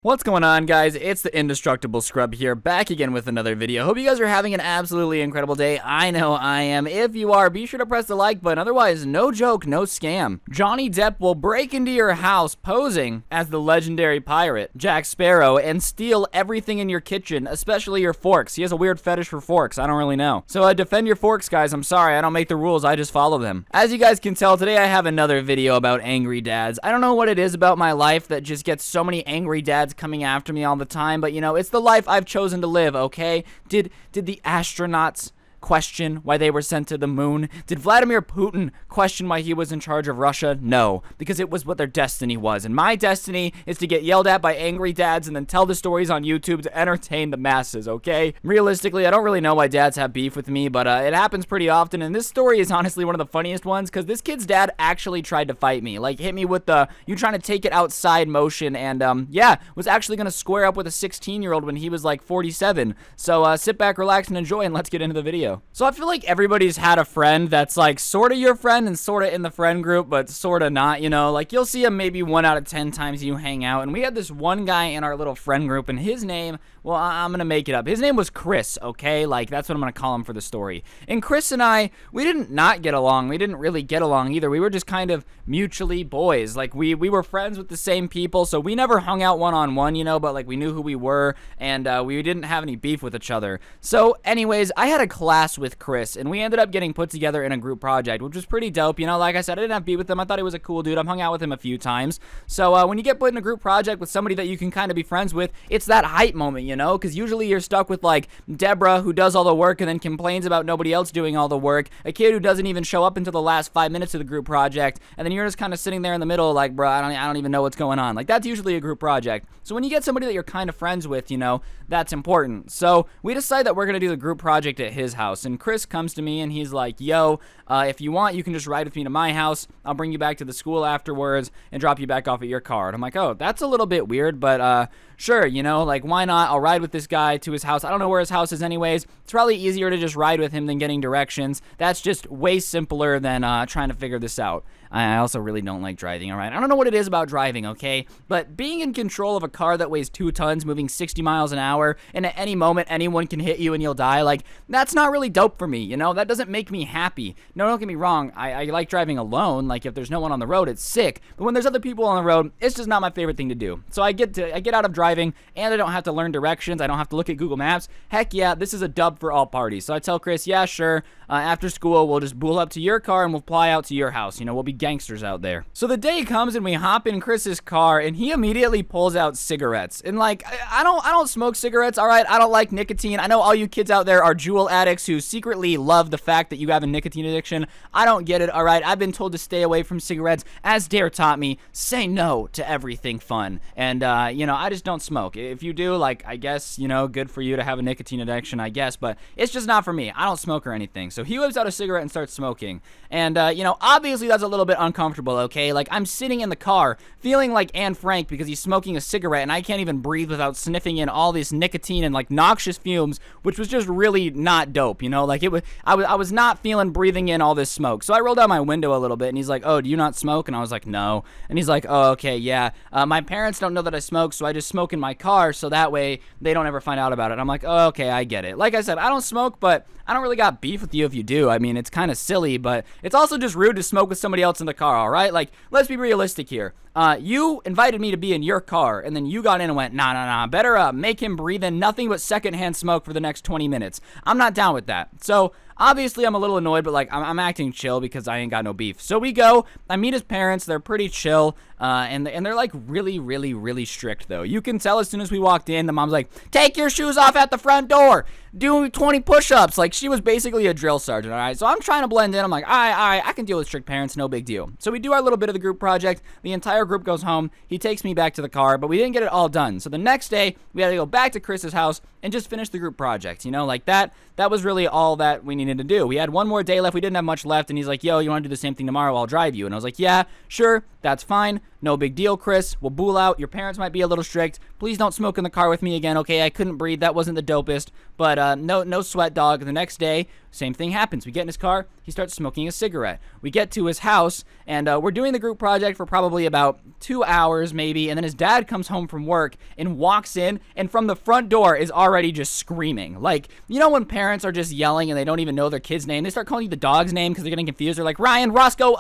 What's going on, guys? It's the Indestructible Scrub here, back again with another video. Hope you guys are having an absolutely incredible day. I know I am. If you are, be sure to press the like button. Otherwise, no joke, no scam. Johnny Depp will break into your house posing as the legendary pirate Jack Sparrow and steal everything in your kitchen, especially your forks. He has a weird fetish for forks. I don't really know. So defend your forks, guys. I'm sorry. I don't make the rules. I just follow them. As you guys can tell, today I have another video about angry dads. I don't know what it is about my life that just gets so many angry dads coming after me all the time, but you know, it's the life I've chosen to live, okay? Did the astronauts question why they were sent to the moon? Did Vladimir Putin question why he was in charge of Russia? No, because it was what their destiny was. And my destiny is to get yelled at by angry dads and then tell the stories on YouTube to entertain the masses, okay? Realistically, I don't really know why dads have beef with me, but it happens pretty often, and this story is honestly one of the funniest ones because this kid's dad actually tried to fight me. Like, hit me with the, you trying to take it outside motion, and yeah, was actually going to square up with a 16-year-old when he was like 47. So sit back, relax, and enjoy, and let's get into the video. So I feel like everybody's had a friend that's like sort of your friend and sort of in the friend group, but sort of not, you know? Like, you'll see him maybe 1 out of 10 times you hang out, and we had this one guy in our little friend group, and his name, well, I'm gonna make it up. His name was Chris, okay? Like, that's what I'm gonna call him for the story. And Chris and I, we didn't not get along. We didn't really get along either. We were just kind of mutually boys. Like, we were friends with the same people, so we never hung out one-on-one, you know, but like, we knew who we were, and we didn't have any beef with each other. So anyways, I had a class with Chris, and we ended up getting put together in a group project, which was pretty dope. You know, like I said, I didn't have beef with him. I thought he was a cool dude. I've hung out with him a few times. So when you get put in a group project with somebody that you can kind of be friends with, it's that hype moment, you know, because usually you're stuck with like Deborah, who does all the work and then complains about nobody else doing all the work, a kid who doesn't even show up until the last 5 minutes of the group project, and then you're just kind of sitting there in the middle like, bro, I don't even know what's going on. Like, that's usually a group project. So when you get somebody that you're kind of friends with, you know, that's important. So we decided that we're going to do the group project at his house, and Chris comes to me and he's like, yo, if you want, you can just ride with me to my house. I'll bring you back to the school afterwards and drop you back off at your car. And I'm like, oh, that's a little bit weird, but sure, you know, like, why not? I'll ride with this guy to his house. I don't know where his house is anyways. It's probably easier to just ride with him than getting directions. That's just way simpler than trying to figure this out. I also really don't like driving, all right? I don't know what it is about driving, okay? But being in control of a car that weighs 2 tons moving 60 miles an hour, and at any moment anyone can hit you and you'll die, like, that's not really dope for me, you know? That doesn't make me happy. No, don't get me wrong. I like driving alone. Like, if there's no one on the road, it's sick. But when there's other people on the road, it's just not my favorite thing to do. So I get out of driving, and I don't have to learn directions. I don't have to look at Google Maps. Heck yeah, this is a dub for all parties. So I tell Chris, yeah, sure. After school, we'll just pull up to your car and we'll fly out to your house. You know, we'll be gangsters out there. So the day comes and we hop in Chris's car, and he immediately pulls out cigarettes. And like, I don't smoke cigarettes, all right? I don't like nicotine. I know all you kids out there are Juul addicts who secretly love the fact that you have a nicotine addiction. I don't get it, all right? I've been told to stay away from cigarettes. As Dare taught me, say no to everything fun. And, you know, I just don't smoke. If you do, like, I guess, you know, good for you to have a nicotine addiction, I guess, but it's just not for me. I don't smoke or anything. So he whips out a cigarette and starts smoking. And, you know, obviously that's a little bit uncomfortable, okay? Like, I'm sitting in the car feeling like Anne Frank because he's smoking a cigarette and I can't even breathe without sniffing in all this nicotine and, like, noxious fumes, which was just really not dope, you know? Like, I was not feeling breathing in all this smoke. So I rolled down my window a little bit and he's like, oh, do you not smoke? And I was like, no. And he's like, oh, okay, yeah. My parents don't know that I smoke, so I just smoke in my car so that way they don't ever find out about it. I'm like, oh, okay, I get it. Like I said, I don't smoke, but I don't really got beef with you if you do. I mean, it's kind of silly, but it's also just rude to smoke with somebody else in the car, all right? Like, let's be realistic here. You invited me to be in your car, and then you got in and went, nah, better make him breathe in nothing but secondhand smoke for the next 20 minutes. I'm not down with that. So obviously, I'm a little annoyed, but, like, I'm acting chill because I ain't got no beef. So we go. I meet his parents. They're pretty chill, and they're, like, really strict, though. You can tell as soon as we walked in, the mom's like, take your shoes off at the front door. Do 20 push-ups. Like, she was basically a drill sergeant, all right? So I'm trying to blend in. I'm like, all right, I can deal with strict parents. No big deal. So we do our little bit of the group project. The entire group goes home. He takes me back to the car, but we didn't get it all done. So the next day, we had to go back to Chris's house and just finish the group project, you know? Like, that was really all that we needed to do. We had one more day left. We didn't have much left, and he's like, yo, you want to do the same thing tomorrow? I'll drive you. And I was like, yeah, sure, that's fine. no big deal, Chris. We'll bool out. Your parents might be a little strict. Please don't smoke in the car with me again, okay? I couldn't breathe. That wasn't the dopest. But no sweat, dog. The next day, same thing happens. We get in his car. He starts smoking a cigarette. We get to his house, and we're doing the group project for probably about 2 hours, maybe. And then his dad comes home from work and walks in, and from the front door is already just screaming. Like, you know when parents are just yelling and they don't even know their kid's name? They start calling you the dog's name because they're getting confused. They're like, Ryan, Roscoe,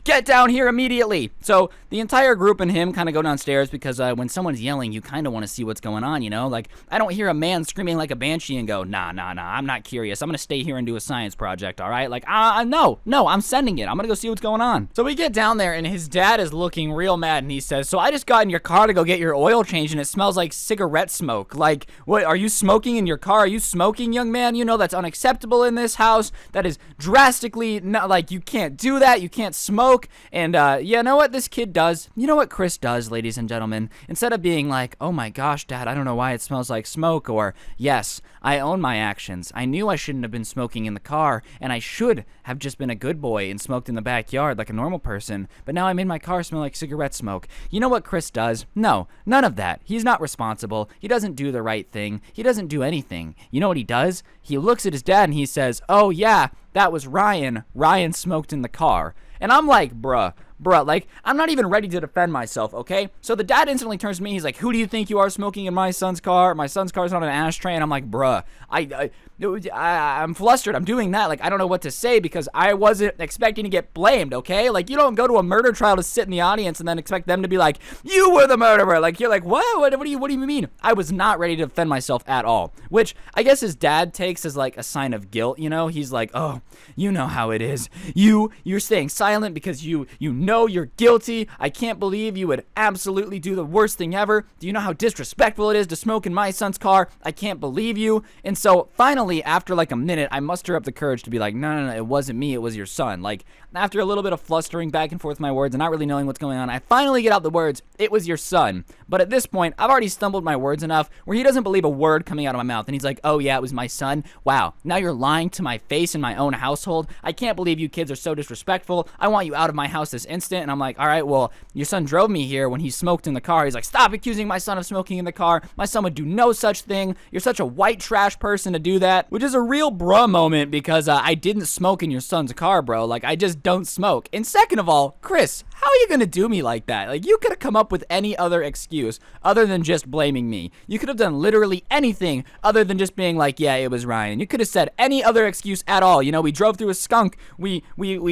get down here immediately. So the entire group and him kind of go downstairs because when someone's yelling, you kind of want to see what's going on, you know? Like, I don't hear a man screaming like a banshee and go, nah, I'm not curious. I'm going to stay here and do a science project, all right? Like, no, I'm sending it. I'm going to go see what's going on. So we get down there, and his dad is looking real mad, and he says, so I just got in your car to go get your oil changed, and it smells like cigarette smoke. Like, what, are you smoking in your car? Are you smoking, young man? You know that's unacceptable in this house. That is drastically, not, like, you can't do that. You can't smoke. And you know what this kid does? You know what Chris does, ladies and gentlemen? Instead of being like, oh my gosh, Dad, I don't know why it smells like smoke, or yes, I own my actions. I knew I shouldn't have been smoking in the car, and I should have just been a good boy and smoked in the backyard like a normal person, but now I made my car smell like cigarette smoke. You know what Chris does? No, none of that. He's not responsible. He doesn't do the right thing. He doesn't do anything. You know what he does? He looks at his dad and he says, oh yeah, that was Ryan. Ryan smoked in the car. And I'm like, bruh, like, I'm not even ready to defend myself, okay? So the dad instantly turns to me. He's like, who do you think you are smoking in my son's car? My son's car's on an ashtray. And I'm like, bruh, I'm flustered. I'm doing that. Like, I don't know what to say because I wasn't expecting to get blamed, okay? Like, you don't go to a murder trial to sit in the audience and then expect them to be like, you were the murderer. Like, you're like, what do you mean? I was not ready to defend myself at all, which I guess his dad takes as like a sign of guilt, you know? He's like, oh, you know how it is. You're staying silent because you know you're guilty. I can't believe you would absolutely do the worst thing ever. Do you know how disrespectful it is to smoke in my son's car? I can't believe you. And so finally, after like a minute, I muster up the courage to be like, no, it wasn't me. It was your son. Like, after a little bit of flustering back and forth with my words and not really knowing what's going on, I finally get out the words, it was your son. But at this point, I've already stumbled my words enough where he doesn't believe a word coming out of my mouth. And he's like, oh yeah, it was my son. Wow, now you're lying to my face in my own household. I can't believe you kids are so disrespectful. I want you out of my house this instant. And I'm like, all right, well, your son drove me here when he smoked in the car. He's like, stop accusing my son of smoking in the car. My son would do no such thing. You're such a white trash person to do that, which is a real bruh moment because I didn't smoke in your son's car, bro. Like, I just don't smoke. And second of all, Chris, how are you gonna do me like that? Like, you could have come up with any other excuse other than just blaming me. You could have done literally anything other than just being like, yeah, it was Ryan. You could have said any other excuse at all. You know, we drove through a skunk. We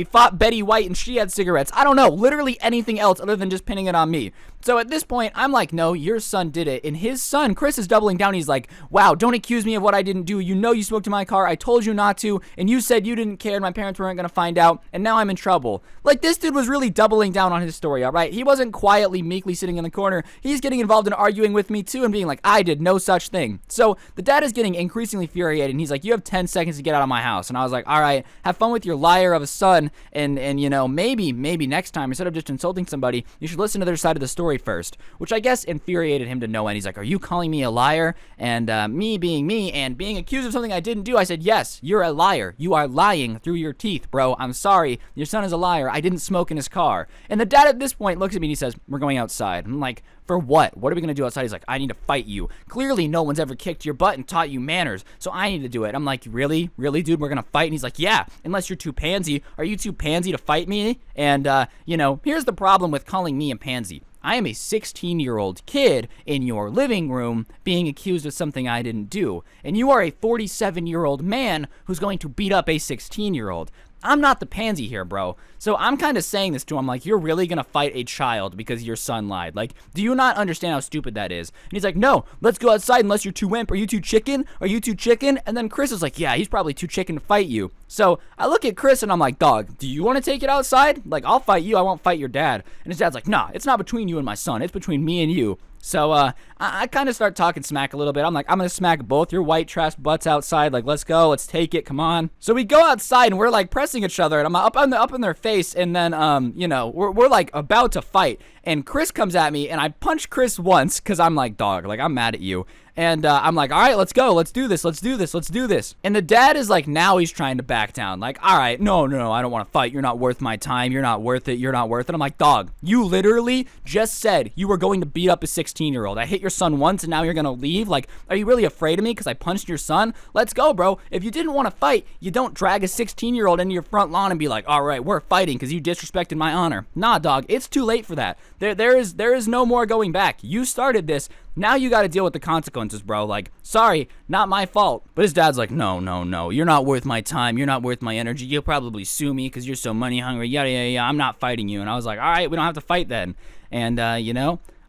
fought Betty White and she had cigarettes. I don't know, literally anything else other than just pinning it on me. So at this point, I'm like, no, your son did it. And his son, Chris, is doubling down. He's like, wow, don't accuse me of what I didn't do. You know you smoked in my car. I told you not to. And you said you didn't care and my parents weren't going to find out. And now I'm in trouble. Like, this dude was really doubling down on his story, all right? He wasn't quietly, meekly sitting in the corner. He's getting involved in arguing with me too and being like, I did no such thing. So the dad is getting increasingly infuriated. And he's like, you have 10 seconds to get out of my house. And I was like, all right, have fun with your liar of a son. And you know, maybe next time, instead of just insulting somebody, you should listen to their side of the story first, which I guess infuriated him to no end. He's like, are you calling me a liar? And me being me and being accused of something I didn't do, I said, yes, you're a liar. You are lying through your teeth, bro. I'm sorry. Your son is a liar. I didn't smoke in his car. And the dad at this point looks at me and he says, we're going outside. I'm like, for what? What are we going to do outside? He's like, I need to fight you. Clearly, no one's ever kicked your butt and taught you manners, so I need to do it. I'm like, really? Really, dude? We're going to fight? And he's like, yeah, unless you're too pansy. Are you too pansy to fight me? And, you know, here's the problem with calling me a pansy. I am a 16-year-old kid in your living room being accused of something I didn't do. And you are a 47-year-old man who's going to beat up a 16-year-old. I'm not the pansy here, bro. So I'm kind of saying this to him like, you're really going to fight a child because your son lied. Like, do you not understand how stupid that is? And he's like, no, let's go outside unless you're too wimp. Are you too chicken? Are you too chicken? And then Chris is like, yeah, he's probably too chicken to fight you. So I look at Chris and I'm like, dog, do you want to take it outside? Like, I'll fight you. I won't fight your dad. And his dad's like, nah, it's not between you and my son. It's between me and you. So I kind of start talking smack a little bit. I'm like, I'm going to smack both your white trash butts outside. Like, let's go. Let's take it. Come on. So we go outside and we're like pressing each other and I'm up in their face. And then, you know, we're like about to fight. and Chris comes at me, and I punch Chris once because I'm like, dog, like, I'm mad at you. And I'm like, all right, let's go. Let's do this. Let's do this. Let's do this. And the dad is like, now he's trying to back down. Like, all right, no, I don't want to fight. You're not worth my time. You're not worth it. You're not worth it. I'm like, dog, you literally just said you were going to beat up a 16-year-old. I hit your son once, and now you're going to leave? Like, are you really afraid of me because I punched your son? Let's go, bro. If you didn't want to fight, you don't drag a 16-year-old into your front lawn and be like, all right, we're fighting because you disrespected my honor. Nah, dog, it's too late for that. There is no more going back. You started this. Now you got to deal with the consequences, bro. Like, sorry, not my fault. But his dad's like, no. You're not worth my time. You're not worth my energy. You'll probably sue me because you're so money hungry. Yada. I'm not fighting you. And I was like, all right, we don't have to fight then. And,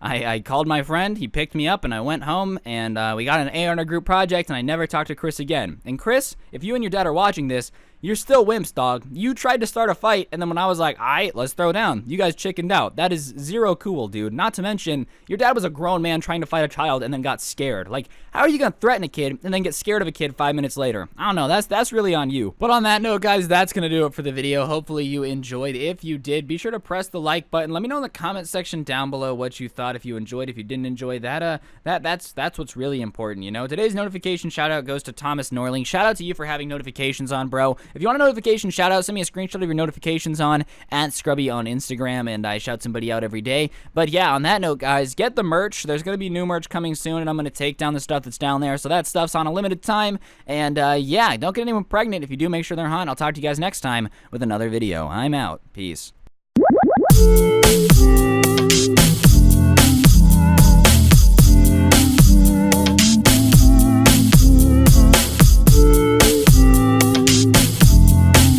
I called my friend. He picked me up, and I went home, and we got an A on our group project, and I never talked to Chris again. And Chris, if you and your dad are watching this, you're still wimps, dog. You tried to start a fight, and then when I was like, all right, let's throw down, you guys chickened out. That is zero cool, dude. Not to mention, your dad was a grown man trying to fight a child and then got scared. Like, how are you going to threaten a kid and then get scared of a kid 5 minutes later? I don't know. That's really on you. But on that note, guys, that's going to do it for the video. Hopefully you enjoyed. If you did, be sure to press the like button. Let me know in the comment section down below what you thought, if you enjoyed, if you didn't enjoy that. That's what's really important, you know? Today's notification shout out goes to Thomas Norling. Shout out to you for having notifications on, bro. If you want a notification shout out, send me a screenshot of your notifications on @Scrubby on Instagram, and I shout somebody out every day. But yeah, on that note, guys, get the merch. There's going to be new merch coming soon, and I'm going to take down the stuff that's down there. So that stuff's on a limited time. And yeah, don't get anyone pregnant. If you do, make sure they're hot. I'll talk to you guys next time with another video. I'm out. Peace.